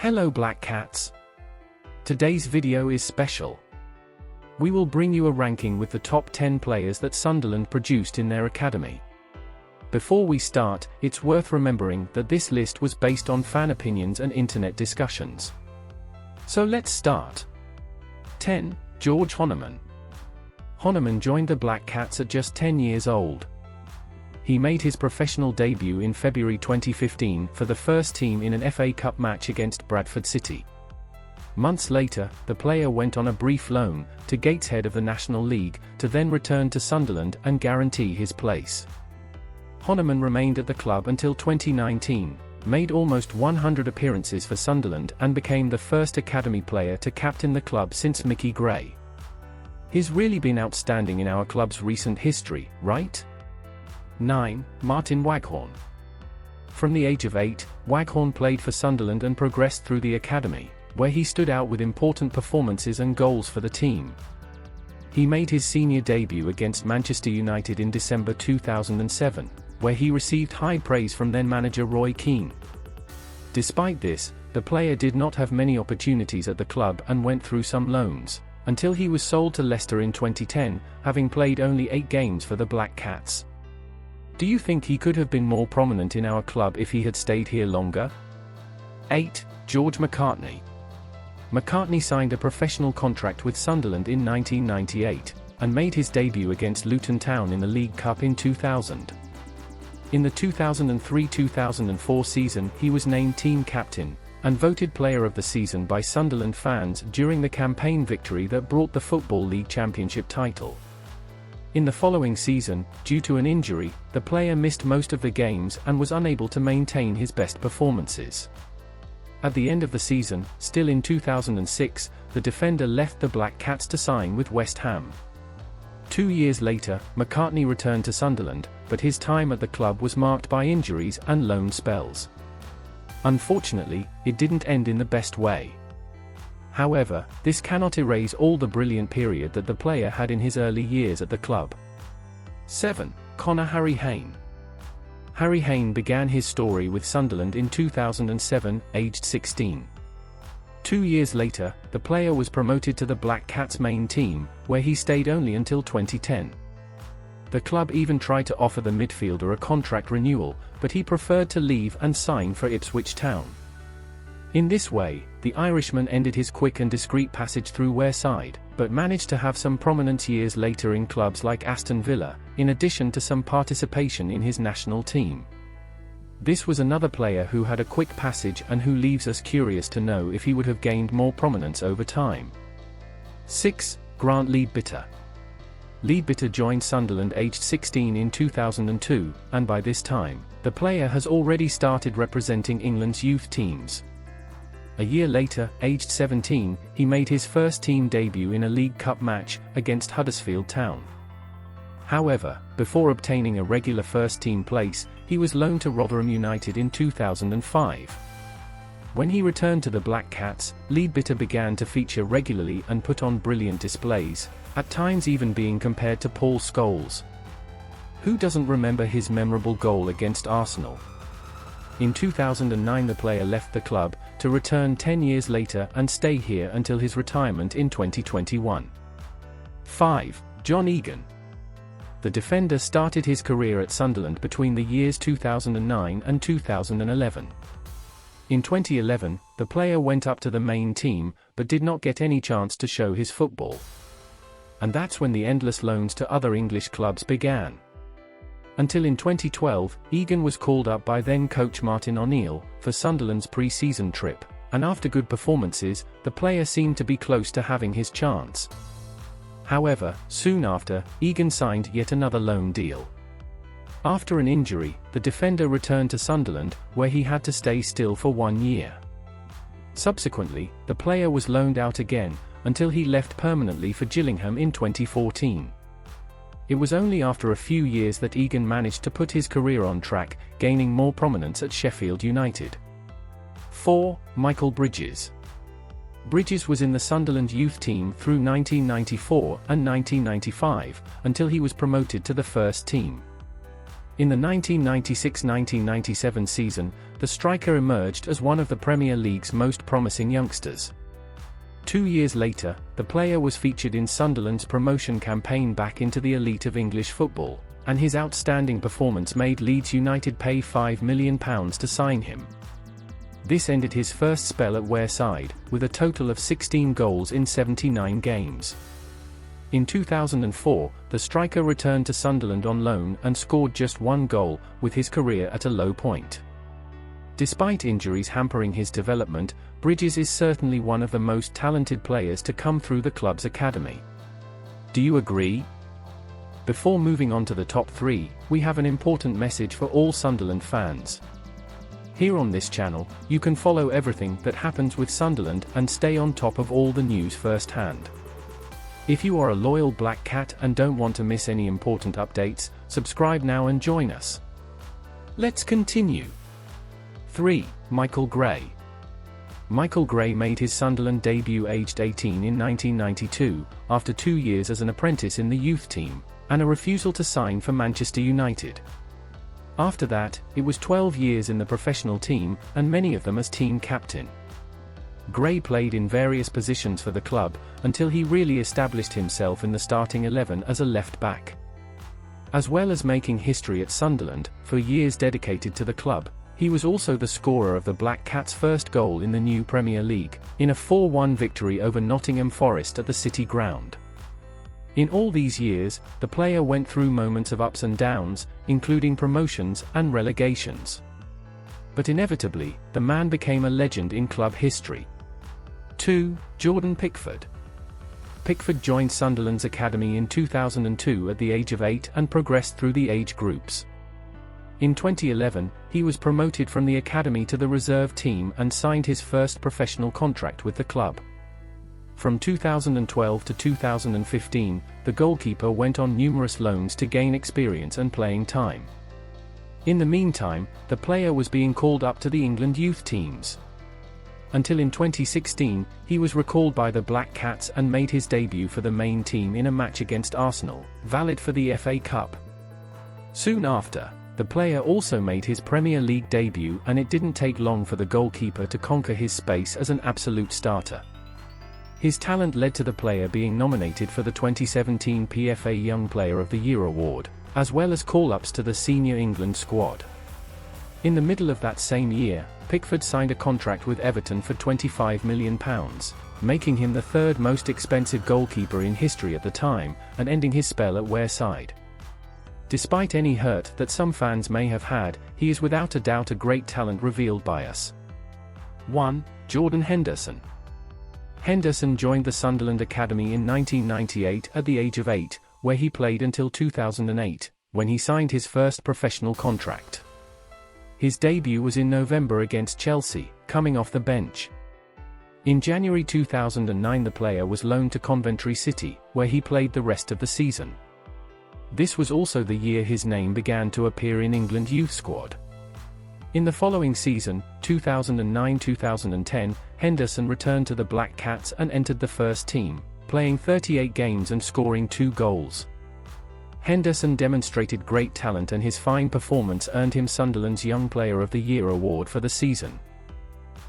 Hello Black Cats. Today's video is special. We will bring you a ranking with the top 10 players that Sunderland produced in their academy. Before we start, it's worth remembering that this list was based on fan opinions and internet discussions. So let's start. 10. George Honeyman. Honeyman joined the Black Cats at just 10 years old. He made his professional debut in February 2015 for the first team in an FA Cup match against Bradford City. Months later, the player went on a brief loan to Gateshead of the National League, to then return to Sunderland and guarantee his place. Honeyman remained at the club until 2019, made almost 100 appearances for Sunderland and became the first academy player to captain the club since Mickey Gray. He's really been outstanding in our club's recent history, right? 9. Martin Waghorn. From the age of 8, Waghorn played for Sunderland and progressed through the academy, where he stood out with important performances and goals for the team. He made his senior debut against Manchester United in December 2007, where he received high praise from then-manager Roy Keane. Despite this, the player did not have many opportunities at the club and went through some loans, until he was sold to Leicester in 2010, having played only 8 games for the Black Cats. Do you think he could have been more prominent in our club if he had stayed here longer? 8. George McCartney. McCartney signed a professional contract with Sunderland in 1998, and made his debut against Luton Town in the League Cup in 2000. In the 2003-2004 season, he was named team captain, and voted player of the season by Sunderland fans during the campaign victory that brought the Football League Championship title. In the following season, due to an injury, the player missed most of the games and was unable to maintain his best performances. At the end of the season, still in 2006, the defender left the Black Cats to sign with West Ham. 2 years later, McCartney returned to Sunderland, but his time at the club was marked by injuries and loan spells. Unfortunately, it didn't end in the best way. However, this cannot erase all the brilliant period that the player had in his early years at the club. 7. Connor Harry Hayne. Harry Hayne began his story with Sunderland in 2007, aged 16. 2 years later, the player was promoted to the Black Cats main team, where he stayed only until 2010. The club even tried to offer the midfielder a contract renewal, but he preferred to leave and sign for Ipswich Town. In this way, the Irishman ended his quick and discreet passage through Wearside, but managed to have some prominence years later in clubs like Aston Villa, in addition to some participation in his national team. This was another player who had a quick passage and who leaves us curious to know if he would have gained more prominence over time. 6. Grant Leadbitter. Leadbitter joined Sunderland aged 16 in 2002, and by this time, the player has already started representing England's youth teams. A year later, aged 17, he made his first team debut in a League Cup match against Huddersfield Town. However, before obtaining a regular first-team place, he was loaned to Rotherham United in 2005. When he returned to the Black Cats, Leadbitter began to feature regularly and put on brilliant displays, at times even being compared to Paul Scholes. Who doesn't remember his memorable goal against Arsenal? In 2009 the player left the club, to return 10 years later and stay here until his retirement in 2021. 5. John Egan. The defender started his career at Sunderland between the years 2009 and 2011. In 2011, the player went up to the main team, but did not get any chance to show his football. And that's when the endless loans to other English clubs began. Until in 2012, Egan was called up by then-coach Martin O'Neill for Sunderland's pre-season trip, and after good performances, the player seemed to be close to having his chance. However, soon after, Egan signed yet another loan deal. After an injury, the defender returned to Sunderland, where he had to stay still for 1 year. Subsequently, the player was loaned out again, until he left permanently for Gillingham in 2014. It was only after a few years that Egan managed to put his career on track, gaining more prominence at Sheffield United. 4. Michael Bridges. Bridges was in the Sunderland youth team through 1994 and 1995, until he was promoted to the first team. In the 1996-1997 season, the striker emerged as one of the Premier League's most promising youngsters. 2 years later, the player was featured in Sunderland's promotion campaign back into the elite of English football, and his outstanding performance made Leeds United pay £5 million to sign him. This ended his first spell at Wearside, with a total of 16 goals in 79 games. In 2004, the striker returned to Sunderland on loan and scored just 1 goal, with his career at a low point. Despite injuries hampering his development, Bridges is certainly one of the most talented players to come through the club's academy. Do you agree? Before moving on to the top 3, we have an important message for all Sunderland fans. Here on this channel, you can follow everything that happens with Sunderland and stay on top of all the news firsthand. If you are a loyal Black Cat and don't want to miss any important updates, subscribe now and join us. Let's continue. 3. Michael Gray. Michael Gray made his Sunderland debut aged 18 in 1992, after 2 years as an apprentice in the youth team, and a refusal to sign for Manchester United. After that, it was 12 years in the professional team, and many of them as team captain. Gray played in various positions for the club, until he really established himself in the starting 11 as a left-back. As well as making history at Sunderland, for years dedicated to the club, he was also the scorer of the Black Cats' first goal in the new Premier League, in a 4-1 victory over Nottingham Forest at the City Ground. In all these years, the player went through moments of ups and downs, including promotions and relegations. But inevitably, the man became a legend in club history. 2. Jordan Pickford. Pickford joined Sunderland's academy in 2002 at the age of 8 and progressed through the age groups. In 2011, he was promoted from the academy to the reserve team and signed his first professional contract with the club. From 2012 to 2015, the goalkeeper went on numerous loans to gain experience and playing time. In the meantime, the player was being called up to the England youth teams. Until in 2016, he was recalled by the Black Cats and made his debut for the main team in a match against Arsenal, valid for the FA Cup. Soon after, the player also made his Premier League debut, and it didn't take long for the goalkeeper to conquer his space as an absolute starter. His talent led to the player being nominated for the 2017 PFA Young Player of the Year award, as well as call-ups to the senior England squad. In the middle of that same year, Pickford signed a contract with Everton for £25 million, making him the third most expensive goalkeeper in history at the time, and ending his spell at Wearside. Despite any hurt that some fans may have had, he is without a doubt a great talent revealed by us. 1. Jordan Henderson. Henderson joined the Sunderland Academy in 1998 at the age of 8, where he played until 2008, when he signed his first professional contract. His debut was in November against Chelsea, coming off the bench. In January 2009 the player was loaned to Coventry City, where he played the rest of the season. This was also the year his name began to appear in England youth squad. In the following season, 2009-2010, Henderson returned to the Black Cats and entered the first team, playing 38 games and scoring 2 goals. Henderson demonstrated great talent, and his fine performance earned him Sunderland's Young Player of the Year award for the season.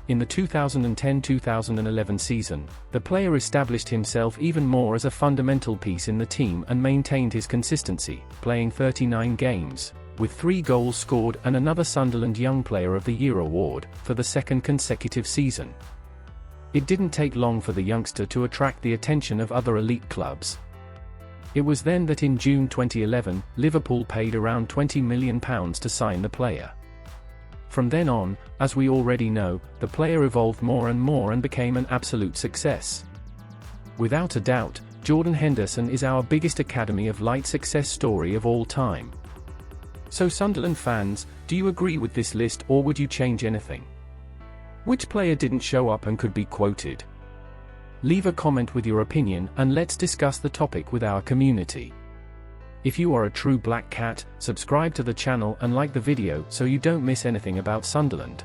In the 2010-2011 season, the player established himself even more as a fundamental piece in the team and maintained his consistency, playing 39 games, with 3 goals scored and another Sunderland Young Player of the Year award, for the second consecutive season. It didn't take long for the youngster to attract the attention of other elite clubs. It was then that in June 2011, Liverpool paid around £20 million to sign the player. From then on, as we already know, the player evolved more and more and became an absolute success. Without a doubt, Jordan Henderson is our biggest Academy of Light success story of all time. So Sunderland fans, do you agree with this list, or would you change anything? Which player didn't show up and could be quoted? Leave a comment with your opinion, and let's discuss the topic with our community. If you are a true Black Cat, subscribe to the channel and like the video so you don't miss anything about Sunderland.